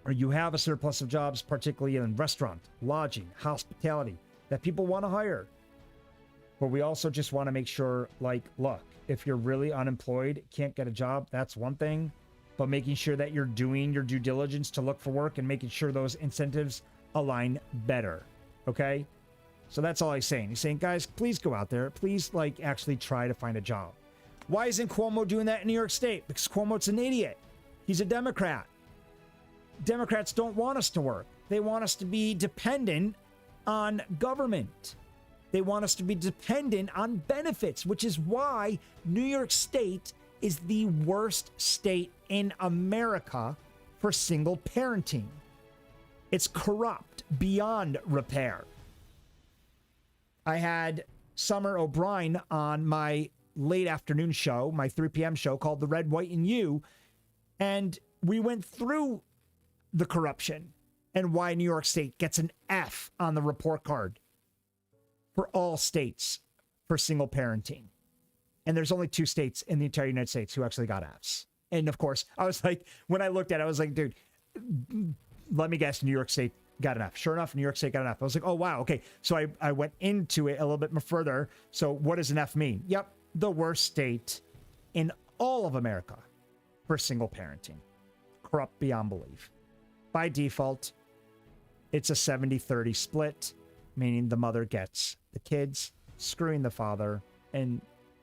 or you have a surplus of jobs, particularly in restaurant, lodging, hospitality, that people want to hire. But we also just want to make sure, like, look, if you're really unemployed, can't get a job, that's one thing. But making sure that you're doing your due diligence to look for work and making sure those incentives align better. Okay? So that's all he's saying. He's saying, guys, please go out there. Please, like, actually try to find a job. Why isn't Cuomo doing that in New York State? Because Cuomo's an idiot. He's a Democrat. Democrats don't want us to work. They want us to be dependent on government. They want us to be dependent on benefits, which is why New York State is the worst state in America for single parenting. It's corrupt beyond repair. I had Summer O'Brien on my late afternoon show, my 3 p.m. show called The Red, White, and You, and we went through the corruption and why New York State gets an F on the report card for all states for single parenting. And there's only 2 states in the entire United States who actually got Fs. And of course, I was like, when I looked at it, I was like, dude, let me guess, New York State got an F. Sure enough, New York State got an F. I was like, oh, wow, okay. So I went into it a little bit more further. So what does an F mean? Yep, the worst state in all of America for single parenting. Corrupt beyond belief. By default, it's a 70-30 split, meaning the mother gets the kids, screwing the father. And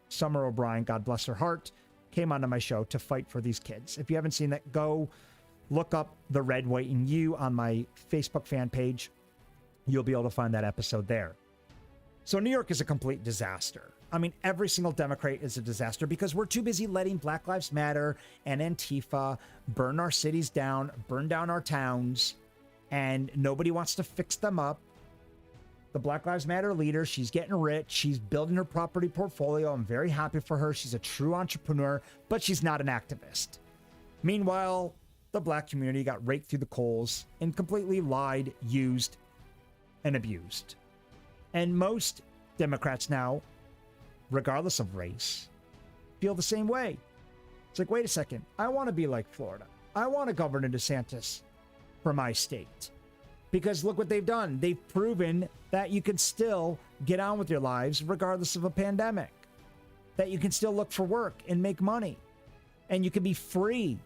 Summer O'Brien, God bless her heart, came onto my show to fight for these kids. If you haven't seen that, go look up The Red, White, and You on my Facebook fan page. You'll be able to find that episode there. So New York is a complete disaster. I mean, every single Democrat is a disaster because we're too busy letting Black Lives Matter and Antifa burn our cities down, burn down our towns, and nobody wants to fix them up. The Black Lives Matter leader, she's getting rich. She's building her property portfolio. I'm very happy for her. She's a true entrepreneur, but she's not an activist. Meanwhile, the black community got raked through the coals and completely lied, used, and abused. And most Democrats now, regardless of race, feel the same way. It's like, wait a second. I want to be like Florida. I want to Governor DeSantis for my state. Because look what they've done. They've proven that you can still get on with your lives regardless of a pandemic. That you can still look for work and make money. And you can be free.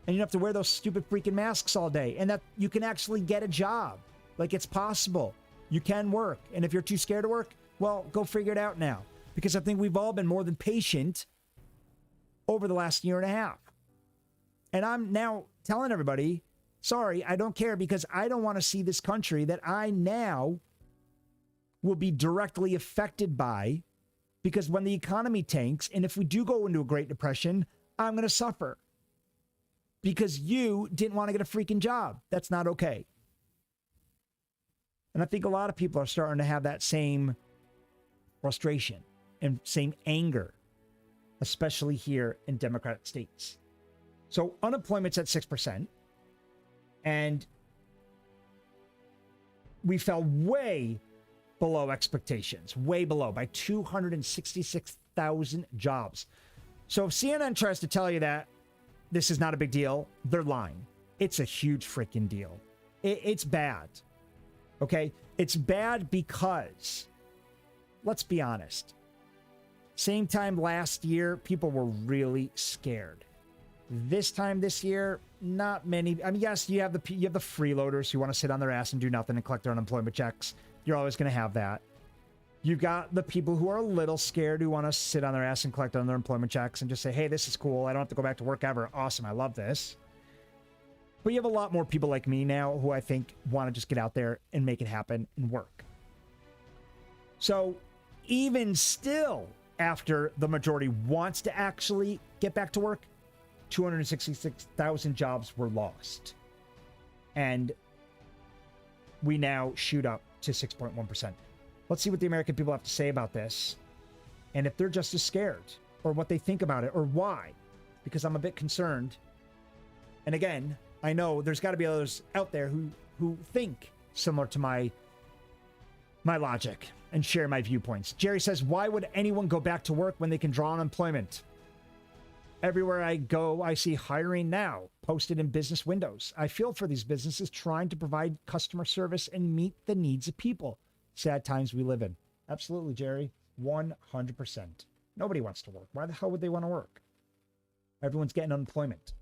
And you don't have to wear those stupid freaking masks all day. And that you can actually get a job. Like, it's possible. You can work. And if you're too scared to work, well, go figure it out now. Because I think we've all been more than patient over the last year and a half. And I'm now telling everybody, sorry, I don't care, because I don't want to see this country that I now will be directly affected by, because when the economy tanks, and if we do go into a Great Depression, I'm going to suffer. Because you didn't want to get a freaking job. That's not okay. And I think a lot of people are starting to have that same frustration and same anger, especially here in Democratic states. So unemployment's at 6%. And we fell way below expectations, way below, by 266,000 jobs. So if CNN tries to tell you that this is not a big deal, they're lying. It's a huge freaking deal. It's bad. Okay? It's bad because, let's be honest, same time last year, people were really scared. This time this year, not many. I mean, yes, you have the freeloaders who want to sit on their ass and do nothing and collect their unemployment checks. You're always going to have that. You've got the people who are a little scared who want to sit on their ass and collect unemployment checks and just say, hey, this is cool. I don't have to go back to work ever. Awesome. I love this. But you have a lot more people like me now who I think want to just get out there and make it happen and work. So even still, after the majority wants to actually get back to work, 266,000 jobs were lost. And we now shoot up to 6.1%. Let's see what the American people have to say about this. And if they're just as scared, or what they think about it, or why. because I'm a bit concerned. And again, I know there's got to be others out there who think similar to my logic and share my viewpoints. Jerry says, why would anyone go back to work when they can draw unemployment? Everywhere I go, I see hiring now posted in business windows. I feel for these businesses trying to provide customer service and meet the needs of people. Sad times we live in. Absolutely, Jerry. 100%. Nobody wants to work. Why the hell would they want to work? Everyone's getting unemployment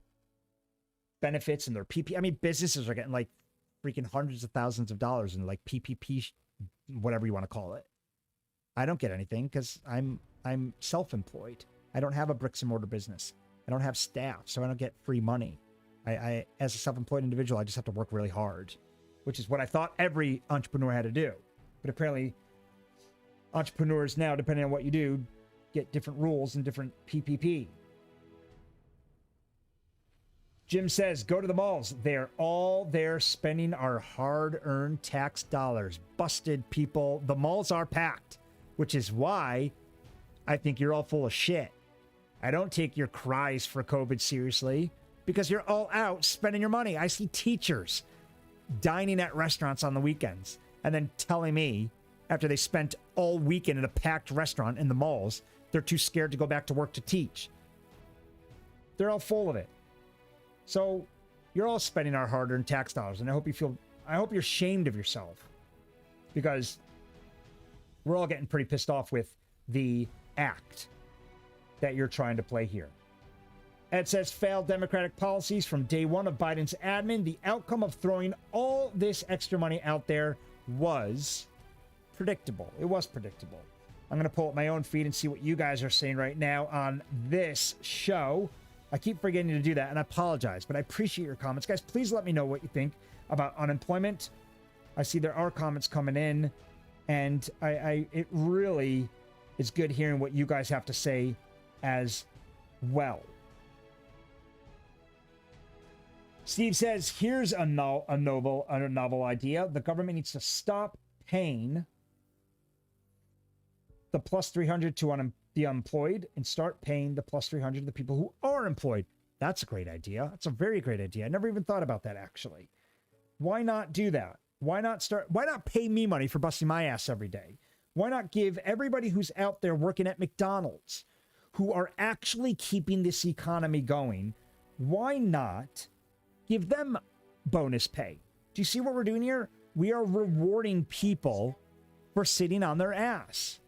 benefits and their PP. I mean, businesses are getting like freaking hundreds of thousands of dollars in like PPP, whatever you want to call it. I don't get anything because I'm self-employed. I don't have a bricks and mortar business. I don't have staff, so I don't get free money. I as a self-employed individual, I just have to work really hard, which is what I thought every entrepreneur had to do. But apparently, entrepreneurs now, depending on what you do, get different rules and different PPP. Jim says, go to the malls. They're all there spending our hard-earned tax dollars. Busted people. The malls are packed, which is why I think you're all full of shit. I don't take your cries for COVID seriously because you're all out spending your money. I see teachers dining at restaurants on the weekends and then telling me after they spent all weekend in a packed restaurant in the malls, they're too scared to go back to work to teach. They're all full of it. So you're all spending our hard-earned tax dollars, and I hope you're ashamed of yourself because we're all getting pretty pissed off with the act that you're trying to play here. Ed says, failed Democratic policies from day one of Biden's admin. The outcome of throwing all this extra money out there was predictable. It was predictable. I'm going to pull up my own feed and see what you guys are saying right now on this show. I keep forgetting to do that, and I apologize, but I appreciate your comments. Guys, please let me know what you think about unemployment. I see there are comments coming in, and it really is good hearing what you guys have to say as well. Steve says, here's a novel idea. The government needs to stop paying the plus 300 to the unemployed and start paying the plus 300 to the people who are employed. That's a great idea. That's a very great idea. I never even thought about that, actually. Why not do that? Why not pay me money for busting my ass every day? Why not give everybody who's out there working at McDonald's, who are actually keeping this economy going, why not give them bonus pay? Do you see what we're doing here? We are rewarding people for sitting on their ass.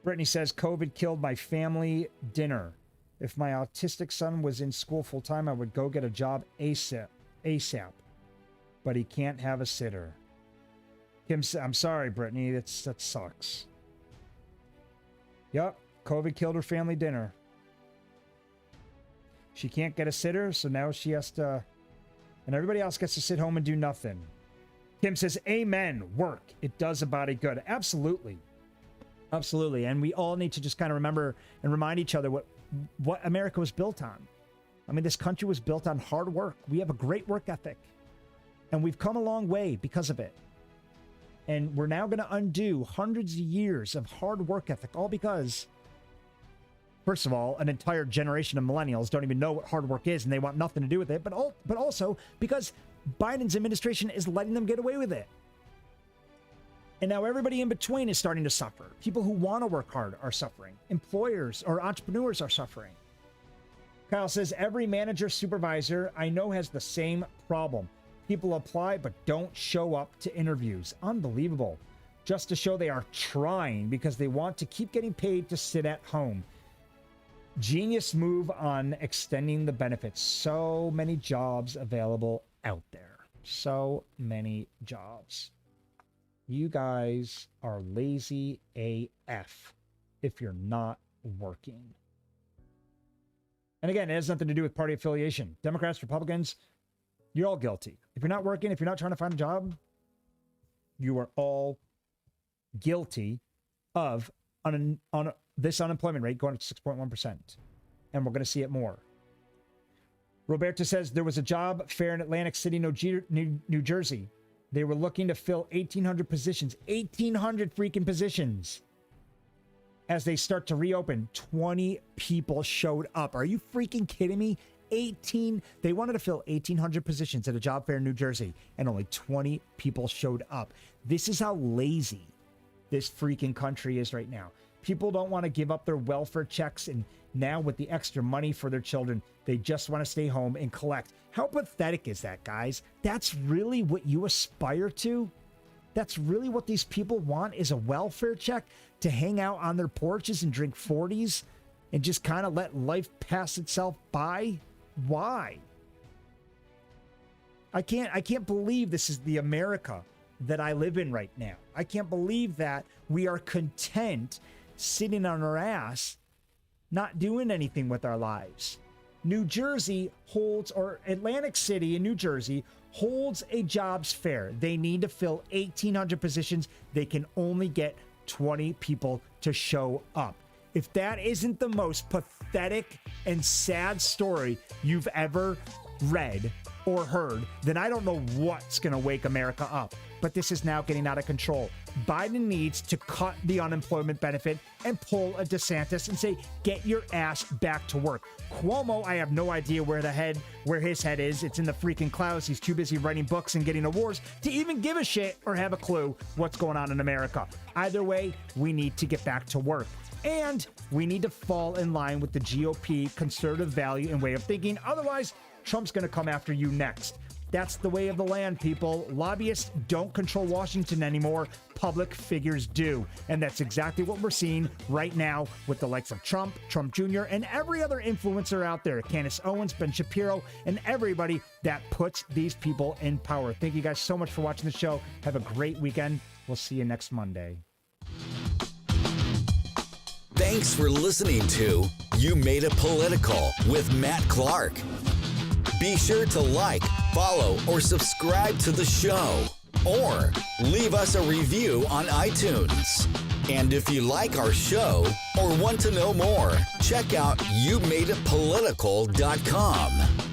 Brittany says, COVID killed my family dinner. If my autistic son was in school full time, I would go get a job ASAP. But he can't have a sitter. Kim, I'm sorry, Brittany. That sucks. Yep, COVID killed her family dinner. She can't get a sitter, so now she has to... And everybody else gets to sit home and do nothing. Kim says, amen, work. It does a body good. Absolutely. Absolutely. And we all need to just kind of remember and remind each other what America was built on. I mean, this country was built on hard work. We have a great work ethic. And we've come a long way because of it. And we're now going to undo hundreds of years of hard work ethic, all because, first of all, an entire generation of millennials don't even know what hard work is and they want nothing to do with it. But also because Biden's administration is letting them get away with it. And now everybody in between is starting to suffer. People who want to work hard are suffering. Employers or entrepreneurs are suffering. Kyle says, every manager supervisor I know has the same problem. People apply but don't show up to interviews. Unbelievable. Just to show they are trying because they want to keep getting paid to sit at home. Genius move on extending the benefits. So many jobs available out there. So many jobs. You guys are lazy AF if you're not working. And again, it has nothing to do with party affiliation. Democrats, Republicans, you're all guilty. If you're not working, if you're not trying to find a job, you are all guilty of this unemployment rate going up to 6.1%. And we're going to see it more. Roberta says there was a job fair in Atlantic City, New Jersey. They were looking to fill 1,800 positions. 1,800 freaking positions. as they start to reopen, 20 people showed up. Are you freaking kidding me? They wanted to fill 1,800 positions at a job fair in New Jersey, and only 20 people showed up. This is how lazy this freaking country is right now. People don't want to give up their welfare checks, and now with the extra money for their children, they just want to stay home and collect. How pathetic is that, guys? That's really what you aspire to? That's really what these people want, is a welfare check to hang out on their porches and drink 40s and just kind of let life pass itself by? Why? I can't believe this is the America that I live in right now. I can't believe that we are content sitting on our ass, not doing anything with our lives. New Jersey holds, or Atlantic City in New Jersey holds a jobs fair. They need to fill 1,800 positions. They can only get 20 people to show up. If that isn't the most pathetic and sad story you've ever read or heard, then I don't know what's going to wake America up. But this is now getting out of control. Biden needs to cut the unemployment benefit and pull a DeSantis and say, get your ass back to work. Cuomo, I have no idea where his head is. It's in the freaking clouds. He's too busy writing books and getting awards to even give a shit or have a clue what's going on in America. Either way, we need to get back to work. And we need to fall in line with the GOP conservative value and way of thinking. Otherwise, Trump's going to come after you next. That's the way of the land, people. Lobbyists don't control Washington anymore. Public figures do. And that's exactly what we're seeing right now with the likes of Trump, Trump Jr., and every other influencer out there. Candace Owens, Ben Shapiro, and everybody that puts these people in power. Thank you guys so much for watching the show. Have a great weekend. We'll see you next Monday. Thanks for listening to You Made It Political with Matt Clark. Be sure to like, follow, or subscribe to the show, or leave us a review on iTunes. And if you like our show or want to know more, check out YouMadeItPolitical.com.